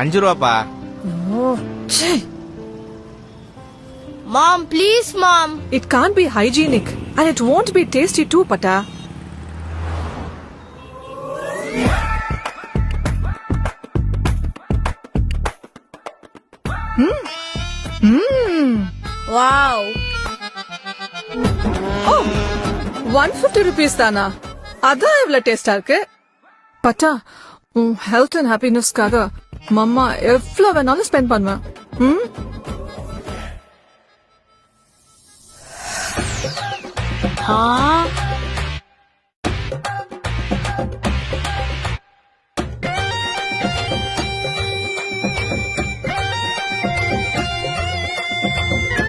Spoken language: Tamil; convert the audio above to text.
5 ரூபாப்பா. Oh, chey. Mom, please, Mom. It can't be hygienic and it won't be tasty too, Pata. Wow. Oh, 150 rupees தானா? அதான் எவ்வளவு டேஸ்டா இருக்கு. பட்டா, உன் ஹெல்த் அண்ட் ஹாப்பினஸ்க்காக மம்மா எவ்வளவு வேணாலும் ஸ்பெண்ட் பண்ணுவேன். Huh?